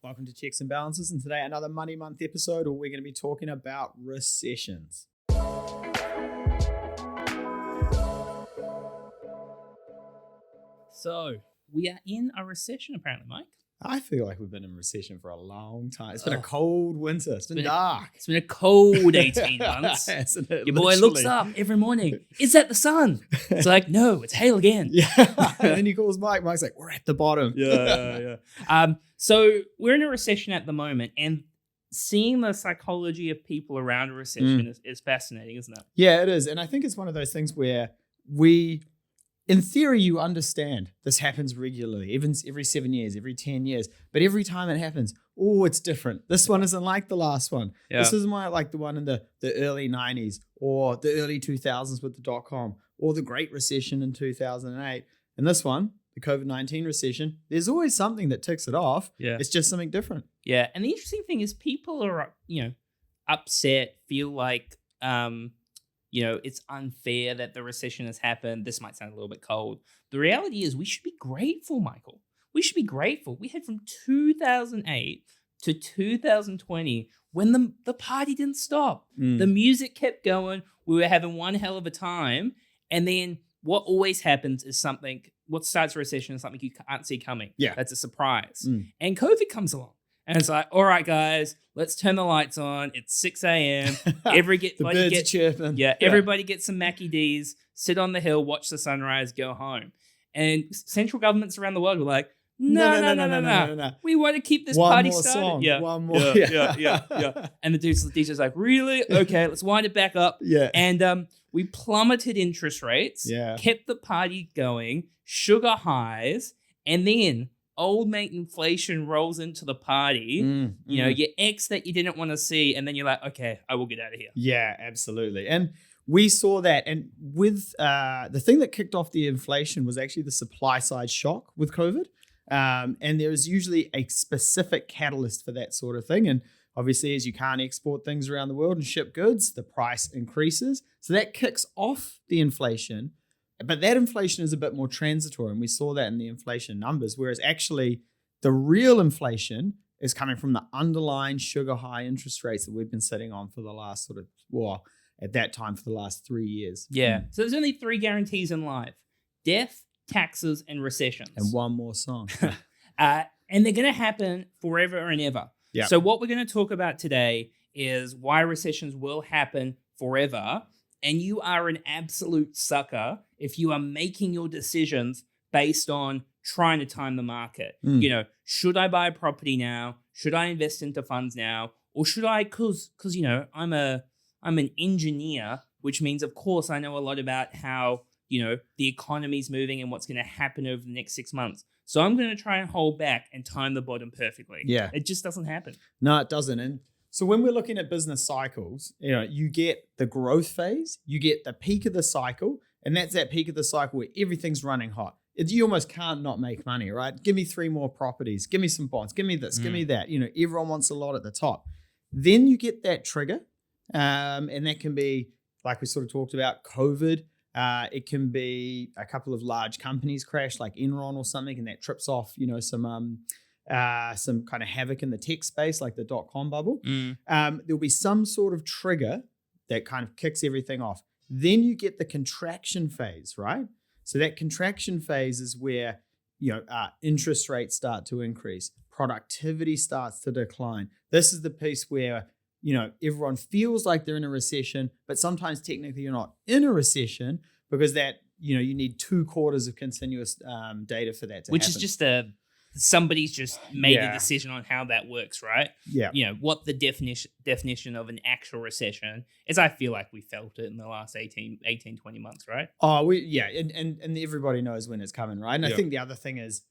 Welcome to Checks and Balances, and today another Money Month episode where we're going to be talking about recessions. So, we are in a recession apparently, Mike. I feel like we've been in recession for a long time. It's been a cold winter. It's been dark. It's been a cold 18 months. Hasn't it? Your boy looks up every morning. Is that the sun? It's like, no, it's hail again. Yeah. And then he calls Mike. Mike's like, we're at the bottom. Yeah. So we're in a recession at the moment, and seeing the psychology of people around a recession is fascinating, isn't it? Yeah, it is. And I think it's one of those things where in theory, you understand this happens regularly, even every 7 years, every 10 years. But every time it happens, it's different. This one isn't like the last one. Yeah. This isn't like the one in the early 90s or the early 2000s with the dot-com or the Great Recession in 2008. And this one, the COVID-19 recession, there's always something that ticks it off. Yeah. It's just something different. Yeah. And the interesting thing is people are, upset, feel like, it's unfair that the recession has happened. This might sound a little bit cold. The reality is we should be grateful, Michael. We should be grateful. We had from 2008 to 2020 when the party didn't stop. The music kept going. We were having one hell of a time. And then what always happens is what starts a recession is something you can't see coming. Yeah. That's a surprise. And COVID comes along. And it's like, all right, guys, let's turn the lights on. It's 6 a.m. Everybody gets chirping. Everybody gets some Mackie D's, sit on the hill, watch the sunrise, go home. And central governments around the world were like, no. We want to keep this party started. Song. Yeah. One more. Yeah. And the DJ's like, really? Okay, let's wind it back up. Yeah. And we plummeted interest rates, kept the party going, sugar highs, and then old mate inflation rolls into the party, your ex that you didn't want to see, and then you're like, okay, I will get out of here. Yeah, absolutely. And we saw that. And with the thing that kicked off the inflation was actually the supply side shock with COVID. And there is usually a specific catalyst for that sort of thing. And obviously, as you can't export things around the world and ship goods, the price increases. So that kicks off the inflation. But that inflation is a bit more transitory, and we saw that in the inflation numbers, whereas actually the real inflation is coming from the underlying sugar high interest rates that we've been sitting on for the last at that time for the last 3 years. Yeah. So there's only 3 guarantees in life: death, taxes, and recessions. And one more song. And they're going to happen forever and ever. Yeah. So what we're going to talk about today is why recessions will happen forever. And you are an absolute sucker if you are making your decisions based on trying to time the market. Should I buy a property now? Should I invest into funds now? Or should I, because I'm an engineer, which means, of course, I know a lot about how, the economy's moving and what's going to happen over the next 6 months. So I'm going to try and hold back and time the bottom perfectly. Yeah. It just doesn't happen. No, it doesn't. And so when we're looking at business cycles, you get the growth phase, you get the peak of the cycle, and that's that peak of the cycle where everything's running hot. You almost can't not make money, right? Give me 3 more properties, give me some bonds, give me this, give me that. Everyone wants a lot at the top. Then you get that trigger, and that can be, like we sort of talked about, COVID. It can be a couple of large companies crash, like Enron or something, and that trips off, some kind of havoc in the tech space, like the dot-com bubble. There'll be some sort of trigger that kind of kicks everything off. Then you get the contraction phase, right? So that contraction phase is where interest rates start to increase, productivity starts to decline. This is the piece where everyone feels like they're in a recession, but sometimes technically you're not in a recession because that you need 2 quarters of continuous data for that to happen. Which is just somebody's just made a decision on how that works, right? Yeah. What the definition of an actual recession is. I feel like we felt it in the last 18, 20 months, right? Oh, and everybody knows when it's coming, right? And I think the other thing is,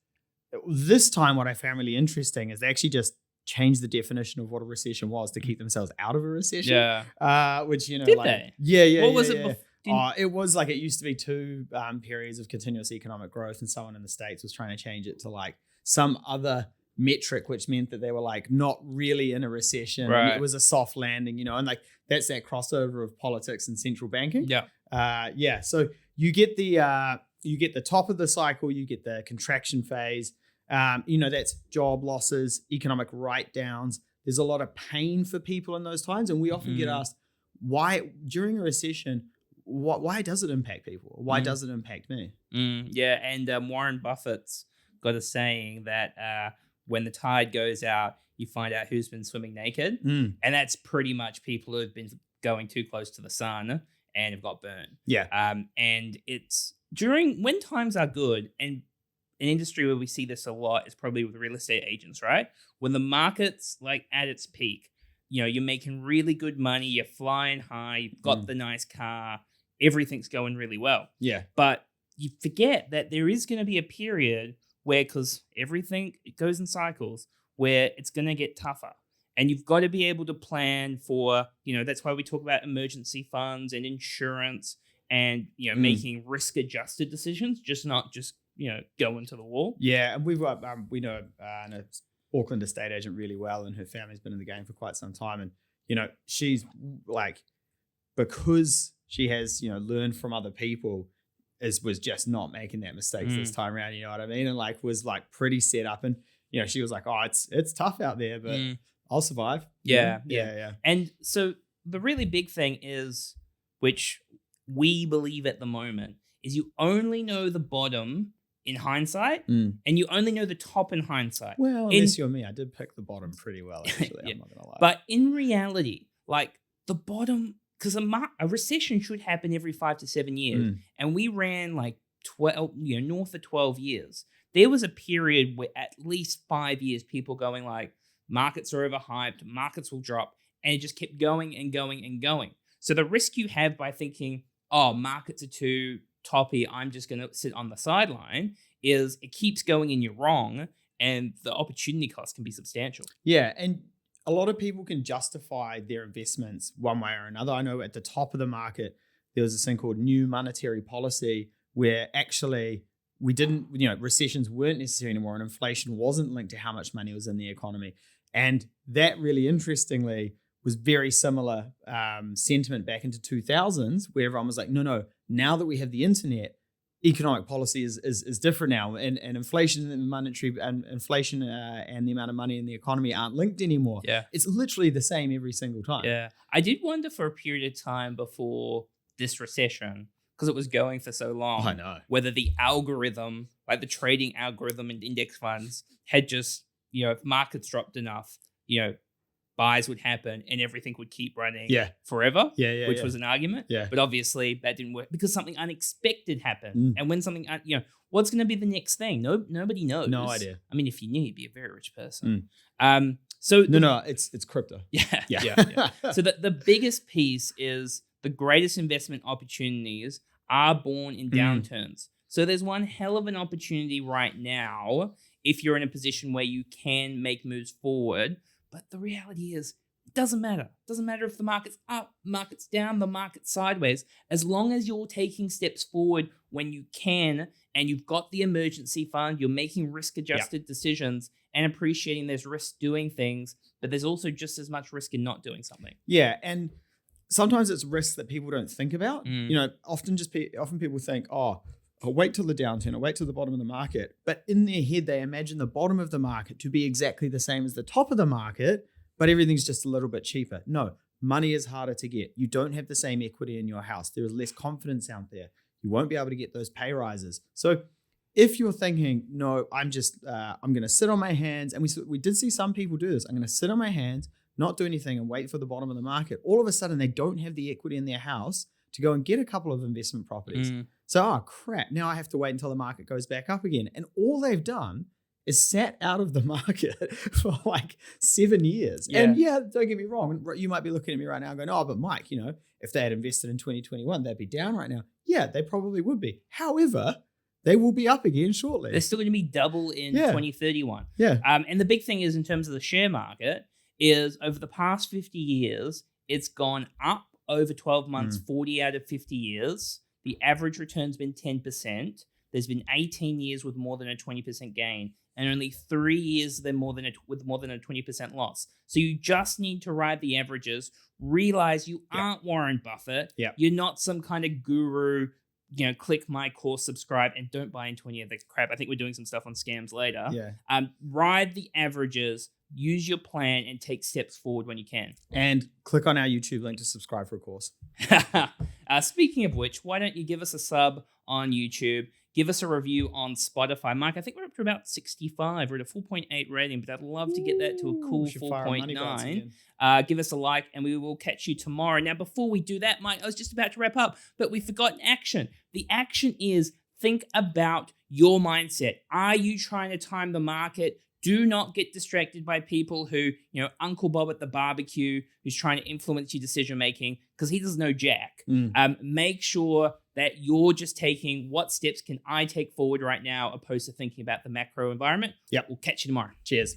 this time what I found really interesting is they actually just changed the definition of what a recession was to keep themselves out of a recession. Yeah. Which, Did they? Yeah. What was it before? It was like, it used to be 2 periods of continuous economic growth, and someone in the States was trying to change it to like some other metric, which meant that they were like not really in a recession. Right. And it was a soft landing, and like that's that crossover of politics and central banking. Yeah. So you get the top of the cycle, you get the contraction phase, That's job losses, economic write-downs. There's a lot of pain for people in those times. And we often get asked, why, during a recession, why does it impact people? Why does it impact me? Yeah, and Warren Buffett's got a saying that when the tide goes out, you find out who's been swimming naked. And that's pretty much people who have been going too close to the sun and have got burned. Yeah. And it's when times are good, and an industry where we see this a lot is probably with real estate agents, right? When the market's like at its peak, you're making really good money, you're flying high, you've got the nice car, everything's going really well. Yeah. But you forget that there is going to be a period where, because everything it goes in cycles, where it's going to get tougher. And you've got to be able to plan for, that's why we talk about emergency funds and insurance and, making risk-adjusted decisions, not just go into the wall. Yeah, and we know an Auckland estate agent really well, and her family's been in the game for quite some time. And, she's like, because she has, learned from other people, was just not making that mistake this time around, you know what I mean? And was pretty set up. And, she was like, oh, it's tough out there, but I'll survive. Yeah. And so the really big thing is, which we believe at the moment, is you only know the bottom in hindsight, and you only know the top in hindsight. Well, unless you're me, I did pick the bottom pretty well, actually. Yeah. I'm not gonna lie. But in reality, the bottom, because a recession should happen every 5 to 7 years, and we ran 12, north of 12 years. There was a period where at least 5 years, people going markets are overhyped, markets will drop, and it just kept going and going and going. So the risk you have by thinking, oh, markets are too toppy, I'm just going to sit on the sideline, is it keeps going and you're wrong, and the opportunity cost can be substantial. Yeah, and a lot of people can justify their investments one way or another. I know at the top of the market, there was this thing called new monetary policy, where actually we didn't, recessions weren't necessary anymore, and inflation wasn't linked to how much money was in the economy. And that really interestingly was very similar sentiment back into 2000s, where everyone was like, no, now that we have the internet, economic policy is different now, and inflation and monetary and inflation and the amount of money in the economy aren't linked anymore. Yeah. It's literally the same every single time. Yeah. I did wonder for a period of time before this recession, because it was going for so long, I know, whether the algorithm, like the trading algorithm and index funds, had just, if markets dropped enough, buys would happen and everything would keep running forever, which was an argument. Yeah. But obviously that didn't work because something unexpected happened. And when something, what's going to be the next thing? Nobody knows. No idea. I mean, if you knew, you'd be a very rich person. It's crypto. Yeah. So the biggest piece is the greatest investment opportunities are born in downturns. So there's one hell of an opportunity right now if you're in a position where you can make moves forward. But the reality is, it doesn't matter. It doesn't matter if the market's up, market's down, the market's sideways. As long as you're taking steps forward when you can, and you've got the emergency fund, you're making risk-adjusted decisions and appreciating there's risk doing things, but there's also just as much risk in not doing something. Yeah, and sometimes it's risks that people don't think about. Often people think, oh, I'll wait till the downturn, I'll wait till the bottom of the market. But in their head, they imagine the bottom of the market to be exactly the same as the top of the market, but everything's just a little bit cheaper. No, money is harder to get. You don't have the same equity in your house. There is less confidence out there. You won't be able to get those pay rises. So if you're thinking, no, I'm going to sit on my hands, and we did see some people do this. I'm going to sit on my hands, not do anything, and wait for the bottom of the market. All of a sudden, they don't have the equity in their house to go and get a couple of investment properties. So, oh crap, now I have to wait until the market goes back up again. And all they've done is sat out of the market for 7 years. Yeah. And don't get me wrong, you might be looking at me right now going, oh, but Mike, if they had invested in 2021, they'd be down right now. Yeah, they probably would be. However, they will be up again shortly. They're still going to be double in 2031. Yeah. And the big thing is, in terms of the share market, is over the past 50 years, it's gone up over 12 months, 40 out of 50 years. The average return's been 10%. There's been 18 years with more than a 20% gain, and only 3 years with more than a 20% loss. So you just need to ride the averages. Realize you aren't Warren Buffett. Yeah. You're not some kind of guru, click my course, subscribe, and don't buy into any of the crap. I think we're doing some stuff on scams later. Yeah. Ride the averages, use your plan, and take steps forward when you can. And click on our YouTube link to subscribe for a course. Speaking of which, why don't you give us a sub on YouTube? Give us a review on Spotify. Mike, I think we're up to about 65. We're at a 4.8 rating, but I'd love to get that to a cool 4.9. Give us a like, and we will catch you tomorrow. Now, before we do that, Mike, I was just about to wrap up, but we forgot an action. The action is think about your mindset. Are you trying to time the market? Do not get distracted by people who, Uncle Bob at the barbecue, who's trying to influence your decision making because he doesn't know jack. Make sure that you're just taking what steps can I take forward right now, opposed to thinking about the macro environment. Yep. We'll catch you tomorrow. Cheers.